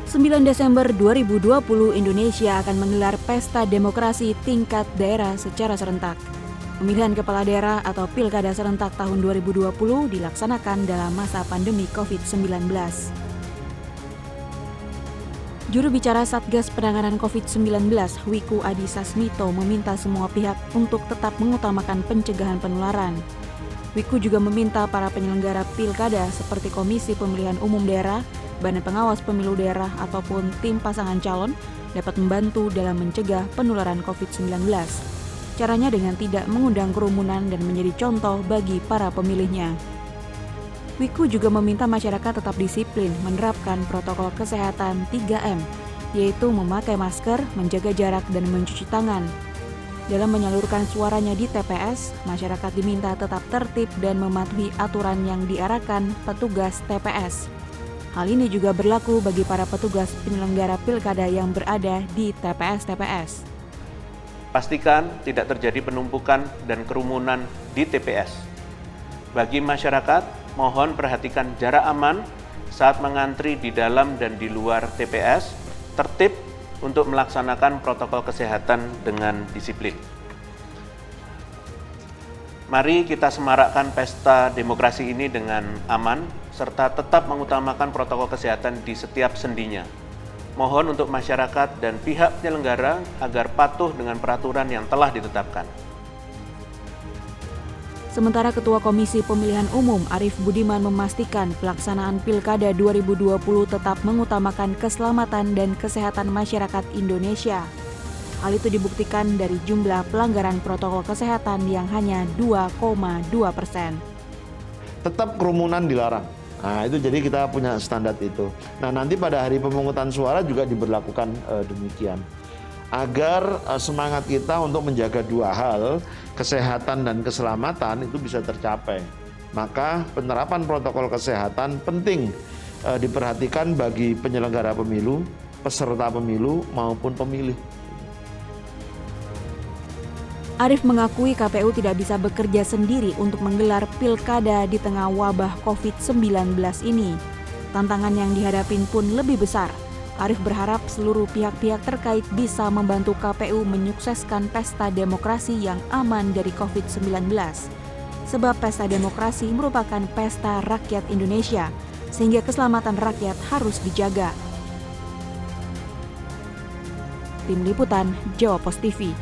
9 Desember 2020 Indonesia akan menggelar pesta demokrasi tingkat daerah secara serentak. Pemilihan kepala daerah atau pilkada serentak tahun 2020 dilaksanakan dalam masa pandemi COVID-19. Juru bicara Satgas Penanganan COVID-19, Wiku Adhisa Smito, meminta semua pihak untuk tetap mengutamakan pencegahan penularan. Wiku juga meminta para penyelenggara pilkada seperti Komisi Pemilihan Umum Daerah, Badan Pengawas Pemilu Daerah ataupun tim pasangan calon dapat membantu dalam mencegah penularan COVID-19. Caranya dengan tidak mengundang kerumunan dan menjadi contoh bagi para pemilihnya. Wiku juga meminta masyarakat tetap disiplin menerapkan protokol kesehatan 3M, yaitu memakai masker, menjaga jarak, dan mencuci tangan. Dalam menyalurkan suaranya di TPS, masyarakat diminta tetap tertib dan mematuhi aturan yang diarahkan petugas TPS. Hal ini juga berlaku bagi para petugas penyelenggara pilkada yang berada di TPS-TPS. Pastikan tidak terjadi penumpukan dan kerumunan di TPS. Bagi masyarakat, mohon perhatikan jarak aman saat mengantri di dalam dan di luar TPS, tertib untuk melaksanakan protokol kesehatan dengan disiplin. Mari kita semarakkan pesta demokrasi ini dengan aman, serta tetap mengutamakan protokol kesehatan di setiap sendinya. Mohon untuk masyarakat dan pihak penyelenggara agar patuh dengan peraturan yang telah ditetapkan. Sementara Ketua Komisi Pemilihan Umum Arief Budiman memastikan pelaksanaan Pilkada 2020 tetap mengutamakan keselamatan dan kesehatan masyarakat Indonesia. Hal itu dibuktikan dari jumlah pelanggaran protokol kesehatan yang hanya 2,2%. Tetap kerumunan dilarang. Nah, itu jadi kita punya standar itu. Nah, nanti pada hari pemungutan suara juga diberlakukan demikian. Agar semangat kita untuk menjaga dua hal, kesehatan dan keselamatan itu bisa tercapai. Maka penerapan protokol kesehatan penting diperhatikan bagi penyelenggara pemilu, peserta pemilu maupun pemilih. Arief mengakui KPU tidak bisa bekerja sendiri untuk menggelar pilkada di tengah wabah COVID-19 ini. Tantangan yang dihadapin pun lebih besar. Arief berharap seluruh pihak-pihak terkait bisa membantu KPU menyukseskan pesta demokrasi yang aman dari COVID-19. Sebab pesta demokrasi merupakan pesta rakyat Indonesia, sehingga keselamatan rakyat harus dijaga. Tim Liputan, Jawa Post TV.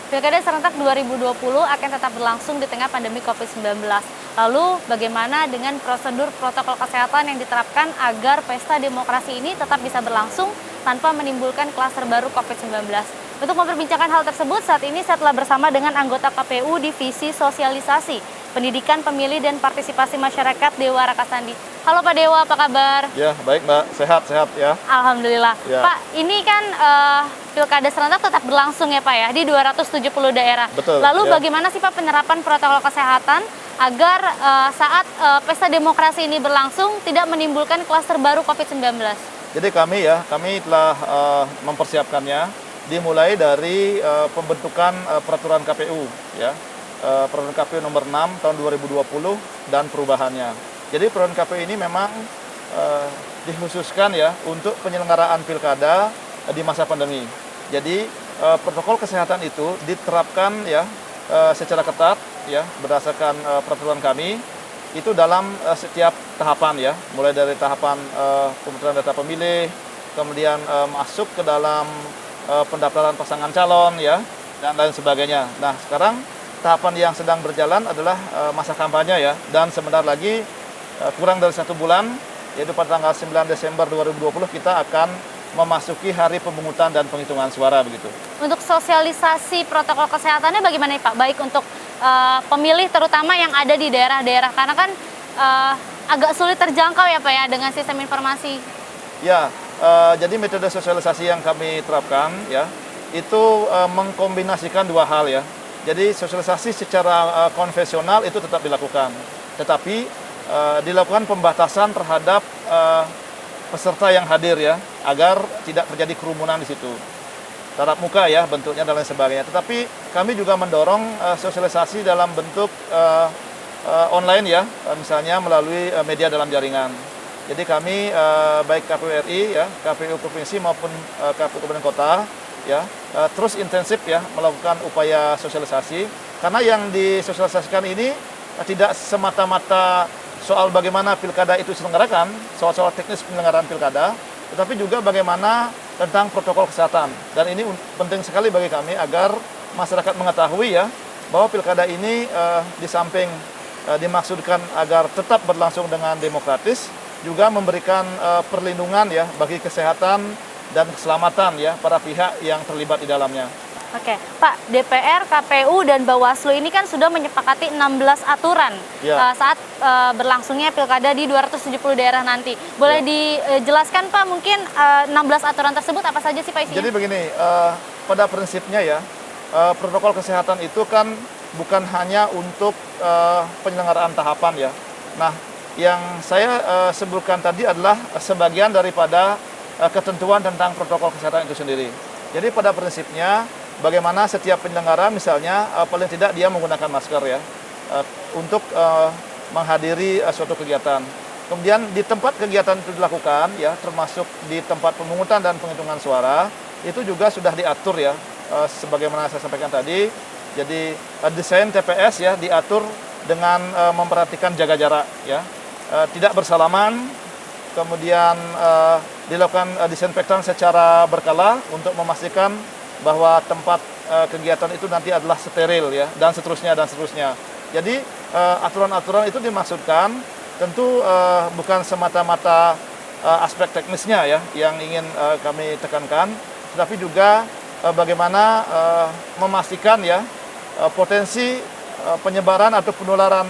Pilkada serentak 2020 akan tetap berlangsung di tengah pandemi COVID-19. Lalu bagaimana dengan prosedur protokol kesehatan yang diterapkan agar pesta demokrasi ini tetap bisa berlangsung tanpa menimbulkan klaster baru COVID-19? Untuk memperbincangkan hal tersebut, saat ini saya telah bersama dengan anggota KPU Divisi Sosialisasi, Pendidikan Pemilih dan Partisipasi Masyarakat Dewa Rakasandi. Halo Pak Dewa, apa kabar? Ya, baik Mbak. Sehat-sehat ya. Alhamdulillah. Ya. Pak, ini kan Pilkada serentak tetap berlangsung ya Pak ya, di 270 daerah. Betul. Lalu ya. bagaimana sih Pak penerapan protokol kesehatan agar saat pesta demokrasi ini berlangsung tidak menimbulkan klaster baru COVID-19? Jadi kami telah mempersiapkannya dimulai dari pembentukan peraturan KPU ya. Peraturan KPU nomor 6 tahun 2020 dan perubahannya. Jadi peraturan KPU ini memang dikhususkan ya untuk penyelenggaraan pilkada di masa pandemi. Jadi protokol kesehatan itu diterapkan ya secara ketat ya berdasarkan peraturan kami itu dalam setiap tahapan ya, mulai dari tahapan pemutaran data pemilih, kemudian masuk ke dalam pendaftaran pasangan calon ya dan lain sebagainya. Nah, sekarang tahapan yang sedang berjalan adalah masa kampanye ya, dan sebentar lagi kurang dari 1 bulan, yaitu pada tanggal 9 Desember 2020 kita akan memasuki hari pemungutan dan penghitungan suara begitu. Untuk sosialisasi protokol kesehatannya bagaimana nih Pak? Baik untuk pemilih terutama yang ada di daerah-daerah, karena kan agak sulit terjangkau ya Pak ya dengan sistem informasi. Ya, jadi metode sosialisasi yang kami terapkan ya itu mengkombinasikan dua hal ya. Jadi sosialisasi secara konvensional itu tetap dilakukan, tetapi dilakukan pembatasan terhadap peserta yang hadir ya, agar tidak terjadi kerumunan di situ. Tatap muka ya bentuknya dan lain sebagainya. Tetapi kami juga mendorong sosialisasi dalam bentuk online ya, misalnya melalui media dalam jaringan. Jadi kami baik KPU RI ya, KPU provinsi maupun KPU kabupaten kota ya terus intensif ya melakukan upaya sosialisasi, karena yang disosialisasikan ini tidak semata-mata soal bagaimana pilkada itu diselenggarakan, soal-soal teknis penyelenggaraan pilkada, tetapi juga bagaimana tentang protokol kesehatan. Dan ini penting sekali bagi kami agar masyarakat mengetahui ya bahwa pilkada ini di samping dimaksudkan agar tetap berlangsung dengan demokratis, juga memberikan perlindungan ya bagi kesehatan dan keselamatan ya para pihak yang terlibat di dalamnya. Oke, Pak, DPR, KPU, dan Bawaslu ini kan sudah menyepakati 16 aturan saat berlangsungnya pilkada di 270 daerah nanti. Boleh dijelaskan Pak mungkin 16 aturan tersebut apa saja sih Pak isinya? Jadi begini, pada prinsipnya ya, protokol kesehatan itu kan bukan hanya untuk penyelenggaraan tahapan ya. Nah, yang saya sebutkan tadi adalah sebagian daripada ketentuan tentang protokol kesehatan itu sendiri. Jadi pada prinsipnya bagaimana setiap penyelenggara misalnya paling tidak dia menggunakan masker ya untuk menghadiri suatu kegiatan. Kemudian di tempat kegiatan itu dilakukan ya, termasuk di tempat pemungutan dan penghitungan suara, itu juga sudah diatur ya sebagaimana saya sampaikan tadi. Jadi desain TPS ya diatur dengan memperhatikan jaga jarak ya, tidak bersalaman, kemudian dilakukan disinfektan secara berkala untuk memastikan bahwa tempat kegiatan itu nanti adalah steril ya, dan seterusnya dan seterusnya. Jadi aturan-aturan itu dimaksudkan tentu bukan semata-mata aspek teknisnya ya yang ingin kami tekankan, tetapi juga bagaimana memastikan ya potensi penyebaran atau penularan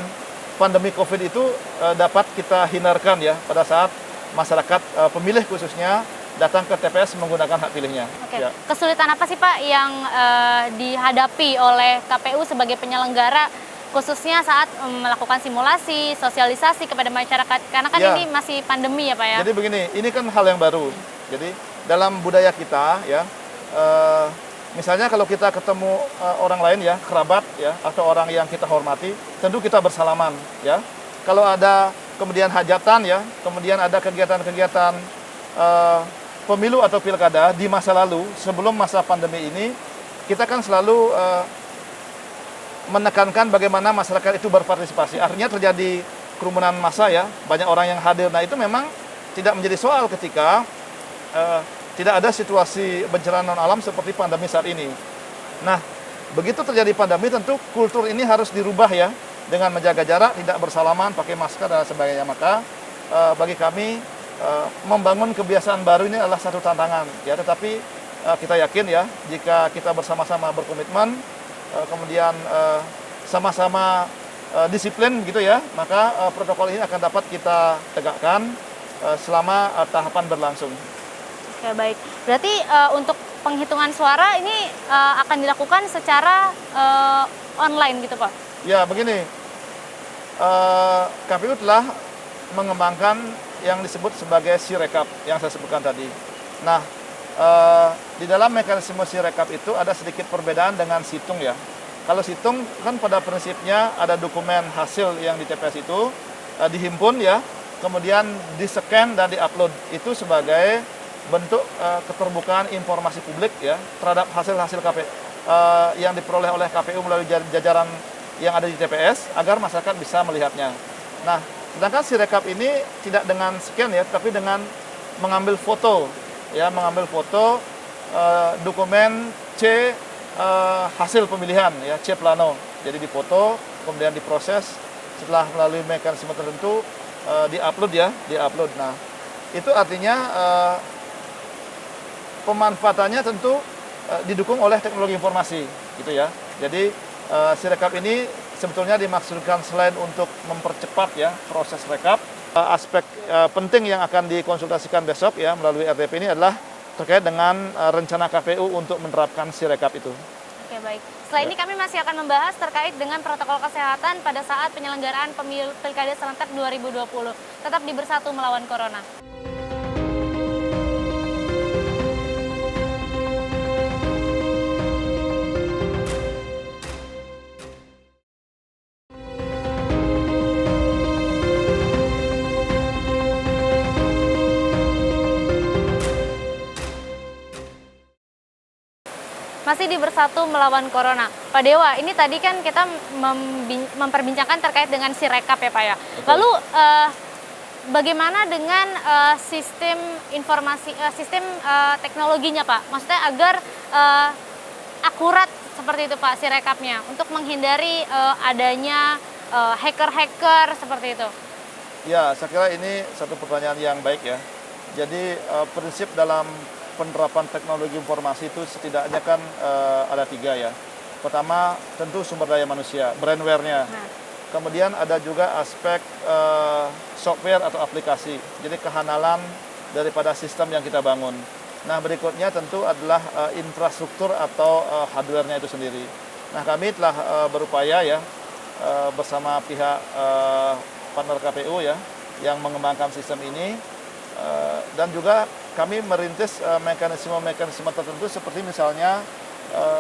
pandemi COVID itu dapat kita hindarkan ya pada saat masyarakat pemilih khususnya datang ke TPS menggunakan hak pilihnya. Oke. Ya. Kesulitan apa sih Pak yang dihadapi oleh KPU sebagai penyelenggara khususnya saat melakukan simulasi, sosialisasi kepada masyarakat? Karena kan ini masih pandemi ya Pak ya? Jadi begini, ini kan hal yang baru. Jadi dalam budaya kita ya, misalnya kalau kita ketemu orang lain ya, kerabat ya, atau orang yang kita hormati, tentu kita bersalaman ya. Kalau ada kemudian hajatan ya, kemudian ada kegiatan-kegiatan pemilu atau pilkada di masa lalu sebelum masa pandemi ini, kita kan selalu menekankan bagaimana masyarakat itu berpartisipasi. Artinya terjadi kerumunan massa ya, banyak orang yang hadir. Nah itu memang tidak menjadi soal ketika tidak ada situasi bencana non alam seperti pandemi saat ini. Nah begitu terjadi pandemi tentu kultur ini harus dirubah ya, dengan menjaga jarak, tidak bersalaman, pakai masker dan sebagainya. Maka bagi kami membangun kebiasaan baru ini adalah satu tantangan ya, tetapi kita yakin ya jika kita bersama-sama berkomitmen, kemudian sama-sama disiplin gitu ya, maka protokol ini akan dapat kita tegakkan selama tahapan berlangsung. Oke, baik. Berarti untuk penghitungan suara ini akan dilakukan secara online gitu Pak? Ya begini, KPU telah mengembangkan yang disebut sebagai Sirekap yang saya sebutkan tadi. Nah, di dalam mekanisme Sirekap itu ada sedikit perbedaan dengan situng ya. Kalau situng kan pada prinsipnya ada dokumen hasil yang di TPS itu dihimpun ya, kemudian di-scan dan di-upload. Itu sebagai bentuk keterbukaan informasi publik ya terhadap hasil-hasil yang diperoleh oleh KPU melalui jajaran yang ada di TPS agar masyarakat bisa melihatnya. Nah, sedangkan Sirekap ini tidak dengan scan ya, tapi dengan mengambil foto ya, mengambil foto dokumen C hasil pemilihan ya, C plano. Jadi difoto, kemudian diproses, setelah melalui mekanisme tertentu diupload ya, diupload. Nah, itu artinya pemanfaatannya tentu didukung oleh teknologi informasi gitu ya. Jadi Sirekap ini sebetulnya dimaksudkan selain untuk mempercepat ya proses rekap, aspek penting yang akan dikonsultasikan besok ya melalui RDP ini adalah terkait dengan rencana KPU untuk menerapkan Sirekap itu. Oke, baik. Setelah ini kami masih akan membahas terkait dengan protokol kesehatan pada saat penyelenggaraan pemilu Pilkada serentak 2020. Tetap di Bersatu Melawan Corona. Masih di Bersatu Melawan Corona. Pak Dewa, ini tadi kan kita memperbincangkan terkait dengan Sirekap ya Pak ya. Lalu bagaimana dengan sistem informasi, sistem teknologinya Pak? Maksudnya agar akurat seperti itu Pak Sirekapnya, untuk menghindari adanya hacker-hacker seperti itu. Ya, saya kira ini satu pertanyaan yang baik ya. Jadi prinsip dalam penerapan teknologi informasi itu setidaknya kan ada 3 ya. Pertama tentu sumber daya manusia, brandware-nya. Kemudian ada juga aspek software atau aplikasi, jadi kehanalan daripada sistem yang kita bangun. Nah berikutnya tentu adalah infrastruktur atau hardware-nya itu sendiri. Nah kami telah berupaya ya bersama pihak partner KPU ya yang mengembangkan sistem ini, dan juga kami merintis mekanisme-mekanisme tertentu seperti misalnya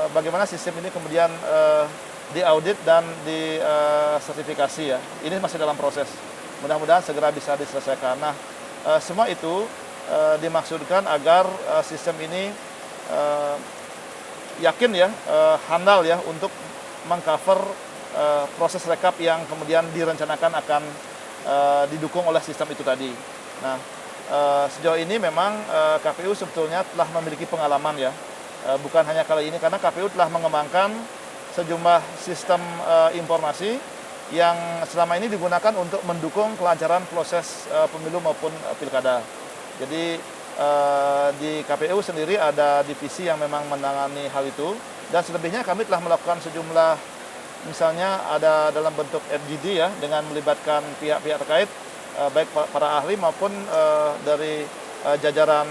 bagaimana sistem ini kemudian diaudit dan disertifikasi ya. Ini masih dalam proses. Mudah-mudahan segera bisa diselesaikan. Nah, semua itu dimaksudkan agar sistem ini yakin ya, handal ya untuk mengcover proses rekap yang kemudian direncanakan akan didukung oleh sistem itu tadi. Nah, sejauh ini memang KPU sebetulnya telah memiliki pengalaman ya, bukan hanya kali ini, karena KPU telah mengembangkan sejumlah sistem informasi yang selama ini digunakan untuk mendukung kelancaran proses pemilu maupun pilkada. Jadi di KPU sendiri ada divisi yang memang menangani hal itu, dan selebihnya kami telah melakukan sejumlah, misalnya ada dalam bentuk FGD ya, dengan melibatkan pihak-pihak terkait, baik para ahli maupun dari jajaran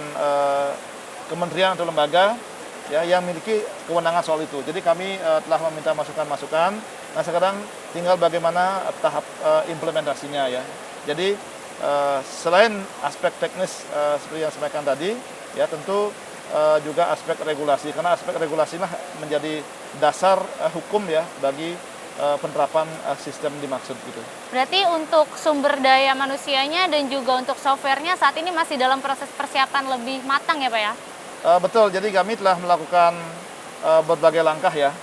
kementerian atau lembaga ya yang memiliki kewenangan soal itu. Jadi kami telah meminta masukan-masukan. Nah sekarang tinggal bagaimana tahap implementasinya ya. Jadi selain aspek teknis seperti yang disampaikan tadi, ya tentu juga aspek regulasi, karena aspek regulasi lah menjadi dasar hukum ya bagi penerapan sistem dimaksud gitu. Berarti untuk sumber daya manusianya dan juga untuk softwarenya saat ini masih dalam proses persiapan lebih matang ya Pak ya? Betul, jadi kami telah melakukan berbagai langkah ya.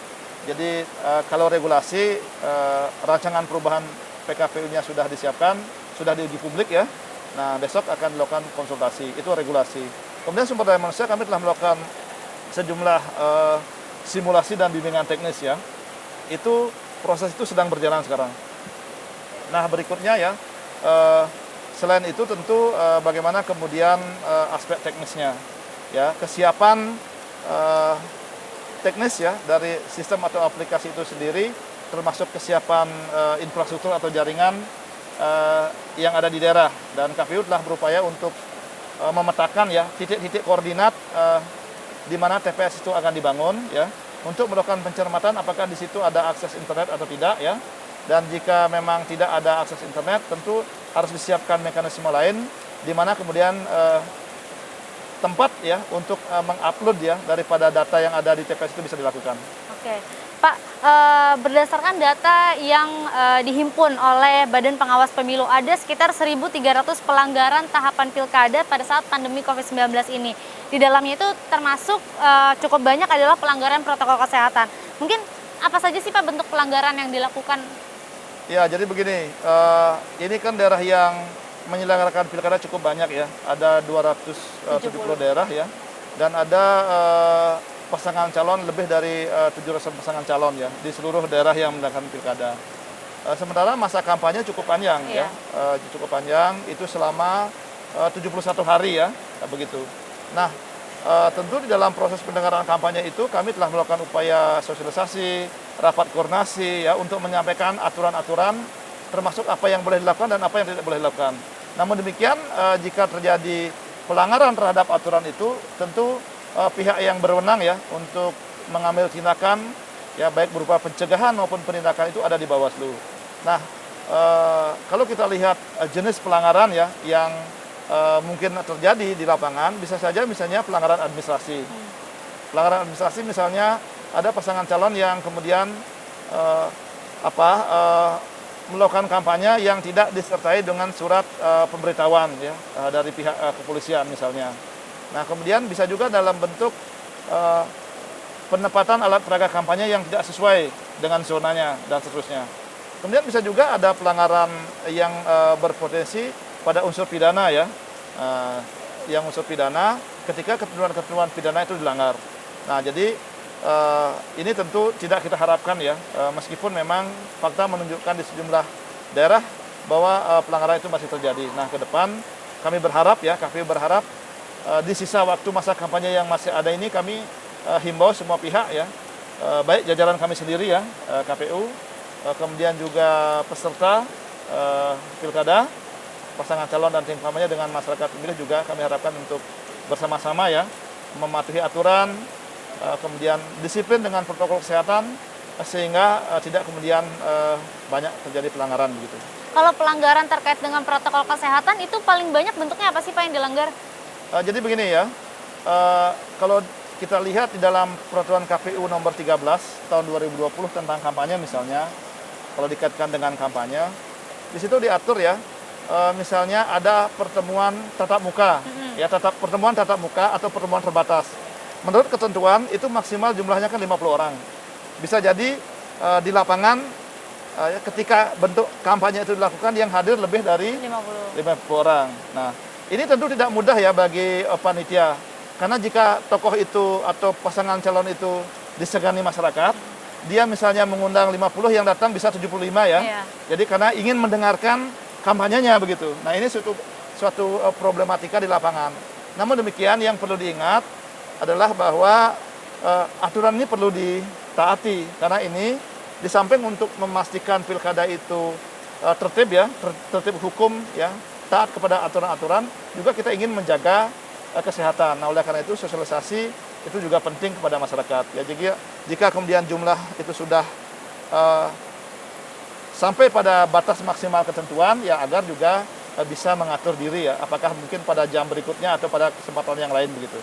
Jadi kalau regulasi, rancangan perubahan PKPU-nya sudah disiapkan, sudah diuji publik ya. Nah besok akan dilakukan konsultasi, itu regulasi. Kemudian sumber daya manusia kami telah melakukan sejumlah simulasi dan bimbingan teknis ya. Itu proses itu sedang berjalan sekarang. Nah berikutnya ya, selain itu tentu bagaimana kemudian aspek teknisnya, ya kesiapan teknis ya dari sistem atau aplikasi itu sendiri, termasuk kesiapan infrastruktur atau jaringan yang ada di daerah. Dan KPU telah berupaya untuk memetakan ya titik-titik koordinat di mana TPS itu akan dibangun ya, untuk melakukan pencermatan apakah di situ ada akses internet atau tidak ya. Dan jika memang tidak ada akses internet, tentu harus disiapkan mekanisme lain di mana kemudian tempat ya untuk mengupload ya daripada data yang ada di TPS itu bisa dilakukan. Oke, Pak, berdasarkan data yang dihimpun oleh Badan Pengawas Pemilu, ada sekitar 1.300 pelanggaran tahapan pilkada pada saat pandemi COVID-19 ini. Di dalamnya itu termasuk cukup banyak adalah pelanggaran protokol kesehatan. Mungkin apa saja sih Pak bentuk pelanggaran yang dilakukan? Ya, jadi begini, ini kan daerah yang menyelenggarakan pilkada cukup banyak ya, ada 270 daerah ya, dan ada pasangan calon lebih dari 700 pasangan calon ya di seluruh daerah yang menyelenggarakan pilkada. Sementara masa kampanye cukup panjang ya, cukup panjang, itu selama 71 hari ya, begitu. Nah, tentu di dalam proses pendengaran kampanye itu kami telah melakukan upaya sosialisasi, rapat koordinasi ya untuk menyampaikan aturan-aturan termasuk apa yang boleh dilakukan dan apa yang tidak boleh dilakukan. Namun demikian, jika terjadi pelanggaran terhadap aturan itu, tentu pihak yang berwenang ya untuk mengambil tindakan ya baik berupa pencegahan maupun penindakan itu ada di Bawaslu. Nah, kalau kita lihat jenis pelanggaran ya yang mungkin terjadi di lapangan, bisa saja misalnya pelanggaran administrasi. Pelanggaran administrasi misalnya ada pasangan calon yang kemudian melakukan kampanye yang tidak disertai dengan surat pemberitahuan ya dari pihak kepolisian misalnya. Nah, kemudian bisa juga dalam bentuk penempatan alat peraga kampanye yang tidak sesuai dengan zonanya dan seterusnya. Kemudian bisa juga ada pelanggaran yang berpotensi pada unsur pidana ya, yang unsur pidana ketika ketentuan-ketentuan pidana itu dilanggar. Nah, jadi ini tentu tidak kita harapkan ya, meskipun memang fakta menunjukkan di sejumlah daerah bahwa pelanggaran itu masih terjadi. Nah, ke depan kami berharap ya, KPU berharap di sisa waktu masa kampanye yang masih ada ini kami himbau semua pihak ya, baik jajaran kami sendiri ya, KPU, kemudian juga peserta pilkada, pasangan calon dan tim kampanye dengan masyarakat pemilih juga kami harapkan untuk bersama-sama ya mematuhi aturan, kemudian disiplin dengan protokol kesehatan sehingga tidak kemudian banyak terjadi pelanggaran begitu. Kalau pelanggaran terkait dengan protokol kesehatan itu paling banyak bentuknya apa sih Pak yang dilanggar? Jadi begini ya, kalau kita lihat di dalam peraturan KPU nomor 13 tahun 2020 tentang kampanye misalnya, kalau dikaitkan dengan kampanye, di situ diatur ya, misalnya ada pertemuan tatap muka, ya pertemuan tatap muka atau pertemuan terbatas. Menurut ketentuan itu maksimal jumlahnya kan 50 orang. Bisa jadi di lapangan ketika bentuk kampanye itu dilakukan yang hadir lebih dari 50 orang. Nah, ini tentu tidak mudah ya bagi panitia. Karena jika tokoh itu atau pasangan calon itu disegani masyarakat, dia misalnya mengundang 50 yang datang bisa 75 ya. Iya. Jadi karena ingin mendengarkan kampanyenya begitu. Nah, ini suatu problematika di lapangan. Namun demikian yang perlu diingat adalah bahwa aturan ini perlu ditaati karena ini di samping untuk memastikan pilkada itu tertib ya, tertib hukum ya, taat kepada aturan-aturan, juga kita ingin menjaga kesehatan. Nah, oleh karena itu sosialisasi itu juga penting kepada masyarakat. Ya, jika kemudian jumlah itu sudah sampai pada batas maksimal ketentuan, ya agar juga bisa mengatur diri ya, apakah mungkin pada jam berikutnya atau pada kesempatan yang lain begitu.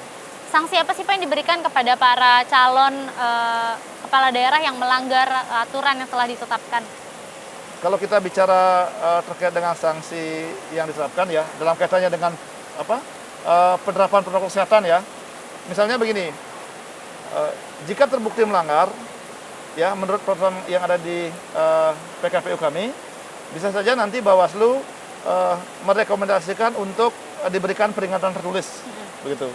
Sanksi apa sih Pak yang diberikan kepada para calon kepala daerah yang melanggar aturan yang telah ditetapkan? Kalau kita bicara terkait dengan sanksi yang ditetapkan ya, dalam kaitannya dengan penerapan protokol kesehatan ya, misalnya begini, jika terbukti melanggar, ya menurut peraturan yang ada di PKPU kami, bisa saja nanti Bawaslu merekomendasikan untuk diberikan peringatan tertulis, begitu.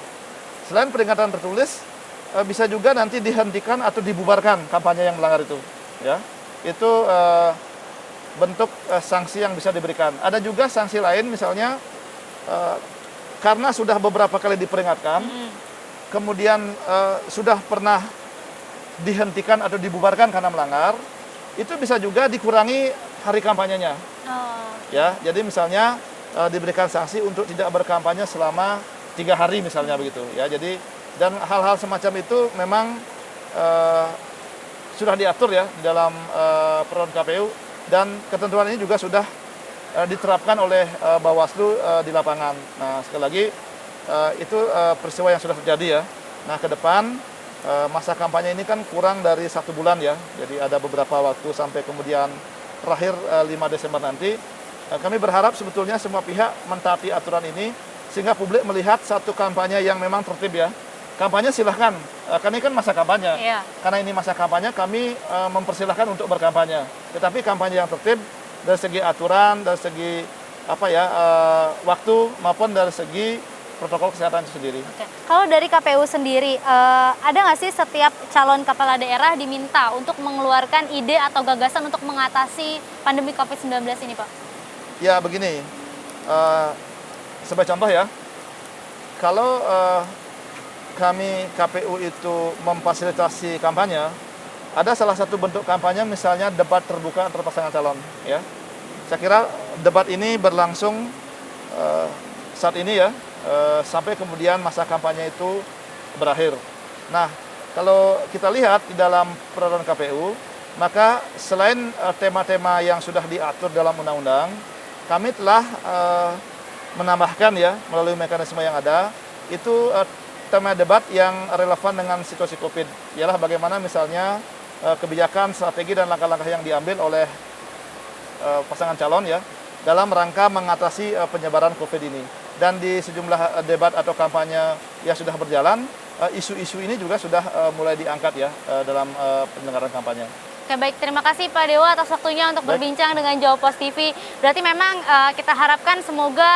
Selain peringatan tertulis, bisa juga nanti dihentikan atau dibubarkan kampanye yang melanggar itu, ya. Itu bentuk sanksi yang bisa diberikan. Ada juga sanksi lain, misalnya karena sudah beberapa kali diperingatkan, kemudian sudah pernah dihentikan atau dibubarkan karena melanggar, itu bisa juga dikurangi hari kampanyenya. Ya, jadi misalnya diberikan sanksi untuk tidak berkampanye selama 3 hari misalnya begitu. Ya, jadi dan hal-hal semacam itu memang sudah diatur ya di dalam peraturan KPU dan ketentuan ini juga sudah diterapkan oleh Bawaslu di lapangan. Nah, sekali lagi itu peristiwa yang sudah terjadi ya. Nah, ke depan masa kampanye ini kan kurang dari 1 bulan ya. Jadi ada beberapa waktu sampai kemudian terakhir 5 Desember nanti. Kami berharap sebetulnya semua pihak mentaati aturan ini sehingga publik melihat satu kampanye yang memang tertib ya. Kampanye silahkan, karena ini kan masa kampanye. Iya. Karena ini masa kampanye, kami mempersilahkan untuk berkampanye. Tetapi kampanye yang tertib dari segi aturan, dari segi waktu maupun dari segi protokol kesehatan itu sendiri. Oke. Kalau dari KPU sendiri, ada nggak sih setiap calon kepala daerah diminta untuk mengeluarkan ide atau gagasan untuk mengatasi pandemi COVID-19 ini, Pak? Ya, begini. Sebagai contoh ya, kalau kami KPU itu memfasilitasi kampanye, ada salah satu bentuk kampanye misalnya debat terbuka antar pasangan calon. Ya, saya kira debat ini berlangsung saat ini ya, sampai kemudian masa kampanye itu berakhir. Nah, kalau kita lihat di dalam peraturan KPU, maka selain tema-tema yang sudah diatur dalam undang-undang, kami telah menambahkan ya melalui mekanisme yang ada, itu tema debat yang relevan dengan situasi COVID. Ialah bagaimana misalnya kebijakan, strategi, dan langkah-langkah yang diambil oleh pasangan calon ya dalam rangka mengatasi penyebaran COVID ini. Dan di sejumlah debat atau kampanye yang sudah berjalan, isu-isu ini juga sudah mulai diangkat ya dalam penyelenggaraan kampanye. Oke, baik, terima kasih Pak Dewa atas waktunya untuk berbincang dengan Jawa Post TV. Berarti memang kita harapkan semoga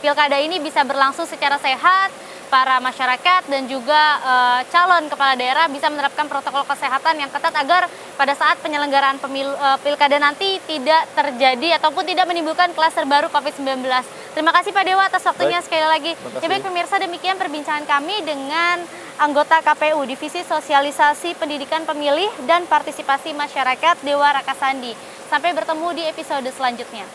pilkada ini bisa berlangsung secara sehat, para masyarakat dan juga calon kepala daerah bisa menerapkan protokol kesehatan yang ketat agar pada saat penyelenggaraan pilkada nanti tidak terjadi ataupun tidak menimbulkan klaster baru COVID-19. Terima kasih Pak Dewa atas waktunya sekali lagi. Ya baik pemirsa, demikian perbincangan kami dengan anggota KPU Divisi Sosialisasi Pendidikan Pemilih dan Partisipasi Masyarakat Dewa Rakasandi. Sampai bertemu di episode selanjutnya.